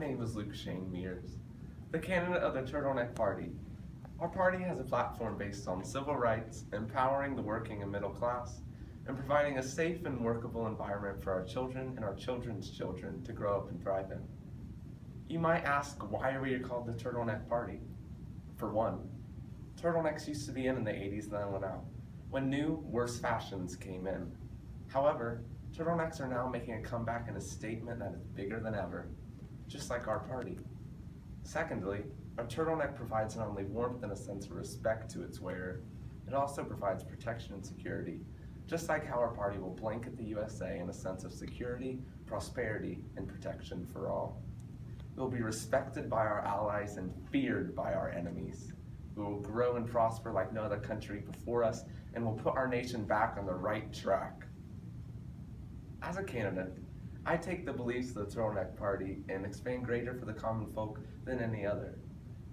name is Luke Shane Mears, the candidate of the Turtleneck Party. Our party has a platform based on civil rights, empowering the working and middle class, and providing a safe and workable environment for our children and our children's children to grow up and thrive in. You might ask, why are we called the Turtleneck Party? For one, turtlenecks used to be in the 80s and then went out, when new, worse fashions came in. However, turtlenecks are now making a comeback in a statement that is bigger than ever, just like our party. Secondly, a turtleneck provides not only warmth and a sense of respect to its wearer, it also provides protection and security, just like how our party will blanket the USA in a sense of security, prosperity, and protection for all. We will be respected by our allies and feared by our enemies. We will grow and prosper like no other country before us, and will put our nation back on the right track. As a candidate, I take the beliefs of the Turtleneck Party and expand greater for the common folk than any other.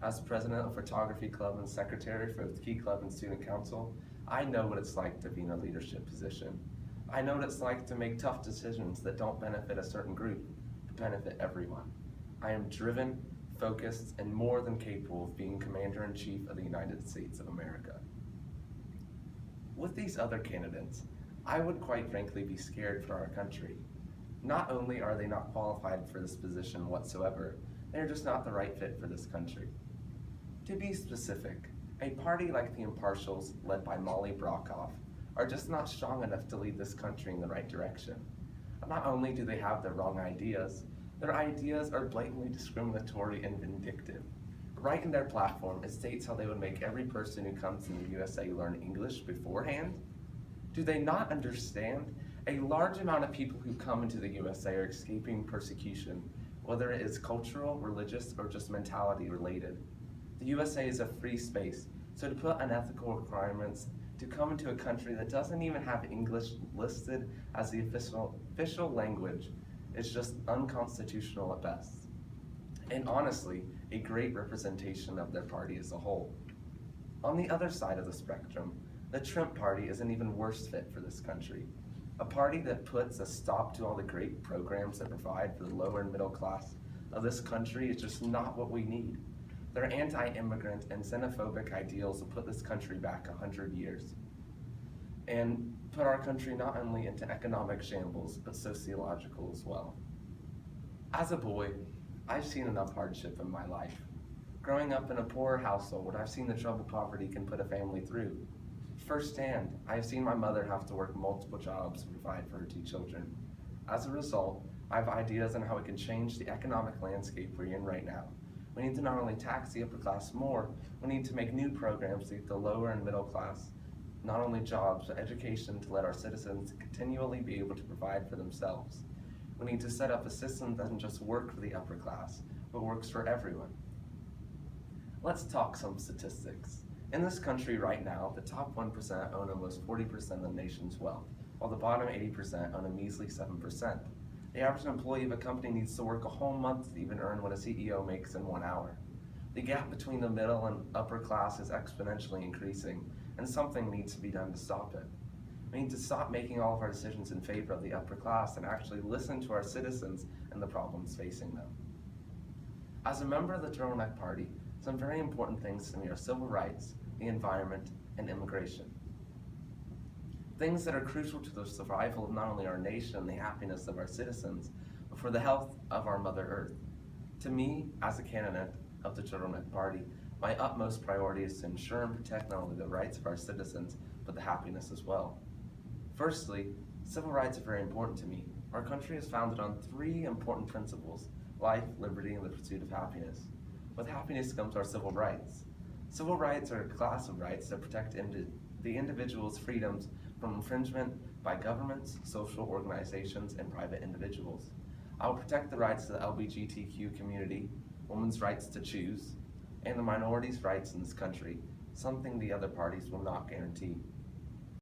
As president of Photography Club and secretary for the Key Club and Student Council, I know what it's like to be in a leadership position. I know what it's like to make tough decisions that don't benefit a certain group, but benefit everyone. I am driven, focused, and more than capable of being Commander-in-Chief of the United States of America. With these other candidates, I would quite frankly be scared for our country. Not only are they not qualified for this position whatsoever, they're just not the right fit for this country. To be specific, a party like the Impartials, led by Molly Brockhoff, are just not strong enough to lead this country in the right direction. Not only do they have the wrong ideas, their ideas are blatantly discriminatory and vindictive. Right in their platform, it states how they would make every person who comes in the USA learn English beforehand. Do they not understand? A large amount of people who come into the USA are escaping persecution, whether it is cultural, religious, or just mentality related. The USA is a free space, so to put unethical requirements to come into a country that doesn't even have English listed as the official language is just unconstitutional at best. And honestly, a great representation of their party as a whole. On the other side of the spectrum, the Trump Party is an even worse fit for this country. A party that puts a stop to all the great programs that provide for the lower and middle class of this country is just not what we need. Their anti-immigrant and xenophobic ideals will put this country back 100 years and put our country not only into economic shambles, but sociological as well. As a boy, I've seen enough hardship in my life. Growing up in a poor household, I've seen the trouble poverty can put a family through. Firsthand, I have seen my mother have to work multiple jobs to provide for her 2 children. As a result, I have ideas on how we can change the economic landscape we're in right now. We need to not only tax the upper class more, we need to make new programs to get the lower and middle class not only jobs, but education to let our citizens continually be able to provide for themselves. We need to set up a system that doesn't just work for the upper class, but works for everyone. Let's talk some statistics. In this country right now, the top 1% own almost 40% of the nation's wealth, while the bottom 80% own a measly 7%. The average employee of a company needs to work a whole month to even earn what a CEO makes in 1 hour. The gap between the middle and upper class is exponentially increasing, and something needs to be done to stop it. We need to stop making all of our decisions in favor of the upper class and actually listen to our citizens and the problems facing them. As a member of the Turtleneck Party, some very important things to me are civil rights, the environment, and immigration. Things that are crucial to the survival of not only our nation and the happiness of our citizens, but for the health of our Mother Earth. To me, as a candidate of the Turtleneck Party, my utmost priority is to ensure and protect not only the rights of our citizens, but the happiness as well. Firstly, civil rights are very important to me. Our country is founded on 3 important principles: life, liberty, and the pursuit of happiness. With happiness comes our civil rights. Civil rights are a class of rights that protect the individual's freedoms from infringement by governments, social organizations, and private individuals. I will protect the rights of the LGBTQ community, women's rights to choose, and the minorities' rights in this country, something the other parties will not guarantee.